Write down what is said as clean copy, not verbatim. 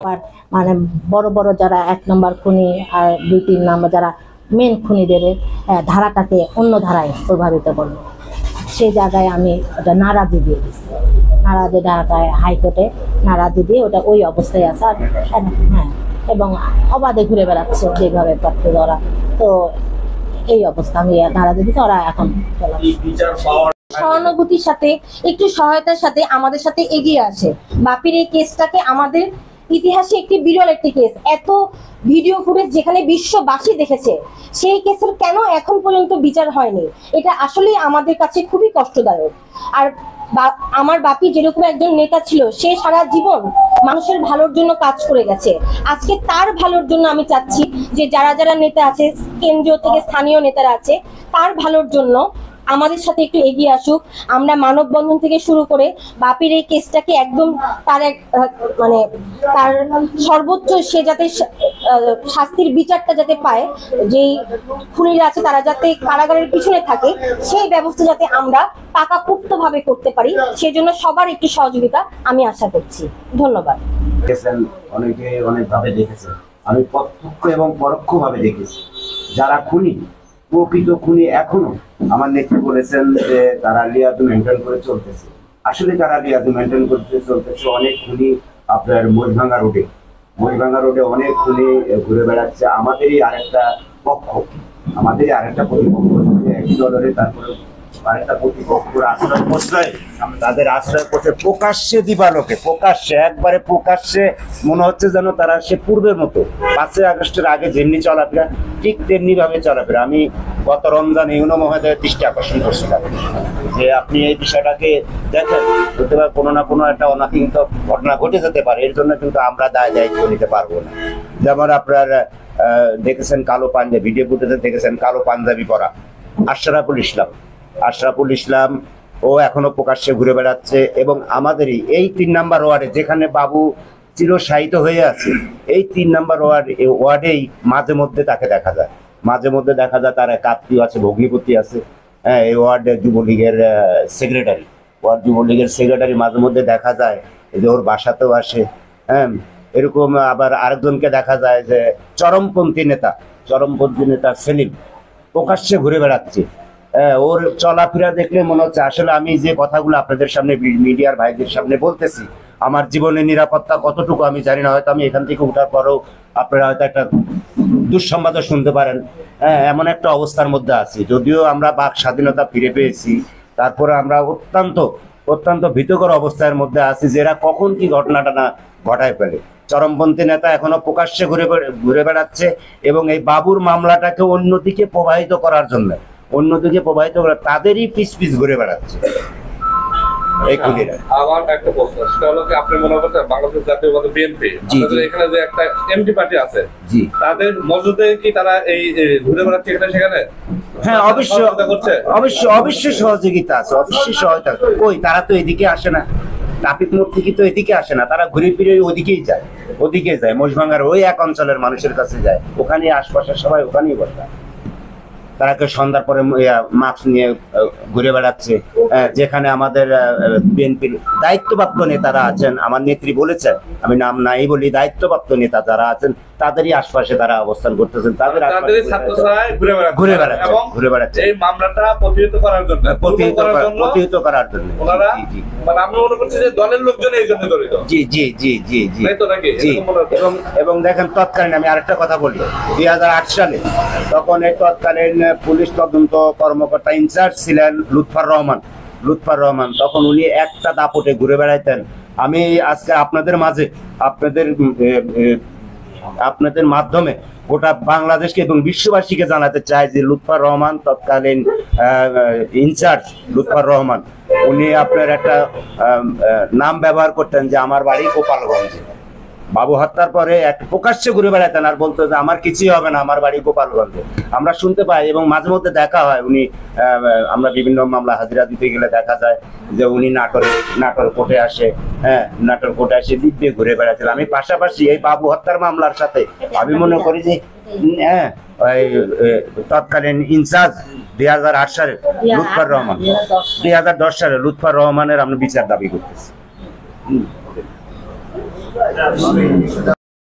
আর মানে বড় বড় যারা ১ নম্বর খুনি আর ২-৩ নম্বর যারা মেন খুনিদের ধারাটাকে অন্য ধারায় প্রভাবিত করলো। সেই জায়গায় আমি ওটা নারাজি দিয়ে দিচ্ছি, নারাজি ঢাকায় হাইকোর্টে নারাজি দিয়ে ওটা ওই অবস্থায় আছে। আর হ্যাঁ, এবং অবাধে ঘুরে বেড়াচ্ছে যেভাবে পারত ওরা। তো এই অবস্থা আমি নারাজি দিতে ওরা এখন সহানুভূতির সাথে একটু সহায়তার সাথে আমাদের সাথে এগিয়ে আসে। বাপির এই কেসটাকে আমাদের ইতিহাসে একটি বিরল একটি কেস, এত ভিডিও ফুটেজ যেখানে বিশ্ববাসী দেখেছে, সেই কেসের কেন এখন পর্যন্ত বিচার হয়নি, এটা আসলেই আমাদের কাছে খুবই কষ্টদায়ক। আর আমার বাপি যেরকম একজন নেতা ছিল, সে সারা জীবন মানুষের ভালোর জন্য কাজ করে গেছে। আজকে তার ভালোর জন্য আমি চাচ্ছি যে যারা যারা নেতা আছে, কেন্দ্রীয় থেকে স্থানীয় নেতারা আছে, তার ভালোর জন্য আমাদের সাথে একটু এগিয়ে আসুক। আমরা মানববন্ধন থেকে শুরু করে বাপির এই কেসটাকে একদম তার এক মানে তার সর্বোচ্চ সে যাতে শাস্তির বিচারটা যাতে পায়, যেই খুনিরা আছে তারা যাতে কারাগারের পিছনে থাকে, সেই ব্যবস্থা যাতে আমরা পাকাপোক্তভাবে করতে পারি, সেজন্য সবার একটু সহযোগিতা আমি আশা করছি। ধন্যবাদ। অনেকে অনেকভাবে দেখেছেন, আমি প্রত্যক্ষ এবং পরোক্ষভাবে দেখেছি যারা খুনি, প্রকৃত খুনি এখনো আমার নেত্রী বলেছেন যে তারা লিয়াজু মেনটেন করে চলতেছে। আসলে তারা লিয়াজু মেনটেন করতে চলতেছে। অনেক খুনি আপনার মরিভাঙ্গা রোডে অনেক খুনি ঘুরে বেড়াচ্ছে। আমাদেরই আরেকটা পক্ষ, আমাদেরই আরেকটা প্রতিপক্ষ, একই দলের তারপরে আরেকটা প্রতিপক্ষের আশ্রয় তাদের আশ্রয় করতে প্রকাশ্যে দিবালোকে, একবারে প্রকাশ্যে মনে হচ্ছে যেন তারা সে পূর্বের মতো ৫ই আগস্টের আগে যেমনি চলাফেরা ঠিক তেমনি ভাবে চলাফেরা। আমি গত রমজান ইউনো মহোদয়ের দৃষ্টি আকর্ষণ করছিলাম যে আপনি এই বিষয়টাকে দেখেন, হতে পারে কোনো না কোনো একটা অনাকাঙ্ক্ষিত ঘটনা ঘটে যেতে পারে, এর জন্য কিন্তু আমরা দায়িত্ব নিতে পারবো না। যেমন আপনার দেখেছেন কালো পাঞ্জাবি, ভিডিও ফুটেজে দেখেছেন কালো পাঞ্জাবি পরা আশরাফুল ইসলাম ও এখনো প্রকাশ্যে ঘুরে বেড়াচ্ছে। এবং আমাদেরই এই ৩ নম্বর ওয়ার্ডে যেখানে বাবু চিরশায়িত হয়ে আছে, এই ৩ নম্বর ওয়ার্ডেই মাঝে মধ্যে তাকে দেখা যায়, তার এক আত্মীয় আছে, ভগ্নিপতি আছে। হ্যাঁ, এই ওয়ার্ডে যুবলীগের সেক্রেটারি মাঝে মধ্যে দেখা যায় যে ওর বাসাতেও আসে। হ্যাঁ, এরকম আবার আরেকজনকে দেখা যায় যে চরমপন্থী নেতা সেলিম প্রকাশ্যে ঘুরে বেড়াচ্ছে। ওর চলাফেরা দেখলে মনে হচ্ছে আসলে আমি যে কথাগুলো আপনাদের সামনে মিডিয়ার ভাইদের সামনে বলতেছি, আমার জীবনের নিরাপত্তা কতটুকু আমি জানি না। হয়তো আমি এখান থেকে ওঠার পরেও আপনারা হয়তো একটা দুঃসংবাদও শুনতে পারেন। হ্যাঁ, এমন একটা অবস্থার মধ্যে আছি। যদিও আমরা বাক স্বাধীনতা ফিরে পেয়েছি, তারপরে আমরা অত্যন্ত ভীতকর অবস্থার মধ্যে আছি যে এরা কখন কি ঘটনাটা না ঘটায় ফেলে। চরমপন্থী নেতা এখনো প্রকাশ্যে ঘুরে বেড়াচ্ছে এবং এই বাবুর মামলাটাকে অন্যদিকে প্রবাহিত করার তাদেরই পিছ ঘুরে বেড়াচ্ছে এই খুনিরা। আমার একটা প্রশ্ন, সেটা হলো কি, আপনি মনে করছেন বাংলাদেশ জাতীয়তাবাদী বিএনপি, এখানে যে একটা এমপি পার্টি আছে, তাদের মজুদে কি তারা এই ঘুরে বেড়াচ্ছে সেখানে? হ্যাঁ, অবশ্যই সহযোগিতা আছে, অবশ্যই সহায়তা। কই, তারা তো এদিকে আসে না, ট্রাফিক মোড় থেকে তো এদিকে আসে না, তারা ঘুরে ফিরে ওদিকেই যায় মহিষভাঙ্গার ওই এক অঞ্চলের মানুষের কাছে যায়, ওখানে আশপাশের সবাই ওখানেই বসে। তারা সন্ধ্যার পরে মাস্ক নিয়ে ঘুরে বেড়াচ্ছে। যেখানে আমাদের বিএনপির দায়িত্বপ্রাপ্ত নেতারা আছেন, আমার নেত্রী বলেছেন, আমি নাম নাই বলি, দায়িত্বপ্রাপ্ত নেতা যারা আছেন তাদেরই আশপাশে তারা অবস্থান করতেছেন, ঘুরে বেড়াচ্ছে এই মামলাটা প্রতিহত করার জন্য মানে আমি মনে করছি যে দলের লোকজন এই জন্য জড়িত। এবং দেখেন, তৎকালীন আমি আরেকটা কথা বলি, 2008 সালে তখন এই তৎকালীন পুলিশ তদন্ত কর্মকর্তা ইনচার্জ ছিলেন লুৎফর রহমান। তখন উনি একটা দাপটে ঘুরে বেড়াইতেন। আমি আজকে আপনাদের মাঝে আপনাদের মাধ্যমে গোটা বাংলাদেশকে এবং বিশ্ববাসীকে জানাতে চাই যে লুৎফর রহমান, তৎকালীন ইনচার্জ লুৎফর রহমান, উনি আপনার একটা নাম ব্যবহার করতেন যে আমার বাড়ি গোপালগঞ্জে। বাবু হত্যার পরে এক প্রকাশ্যে ঘুরে বেড়াতেন আর বলতো যে আমার কিছুই হবে না, আমার বাড়ি গোপালগঞ্জে। আমরা শুনতে পাই এবং মাঝে মধ্যে দেখা হয়, উনি আমরা বিভিন্ন মামলা হাজিরা দিতে গেলে দেখা যায় যে উনি নাটোর কোর্টে আসে। হ্যাঁ, নাটোর কোর্টে আসে দিব্যে ঘুরে বেড়াচ্ছিল। আমি পাশাপাশি এই বাবু হত্যার মামলার সাথে আমি মনে করি যে হ্যাঁ, তৎকালীন ইনচার্জ 2008 সালে লুৎফর রহমান, 2010 সালে লুৎফর রহমানের আমরা বিচার দাবি করতেছি।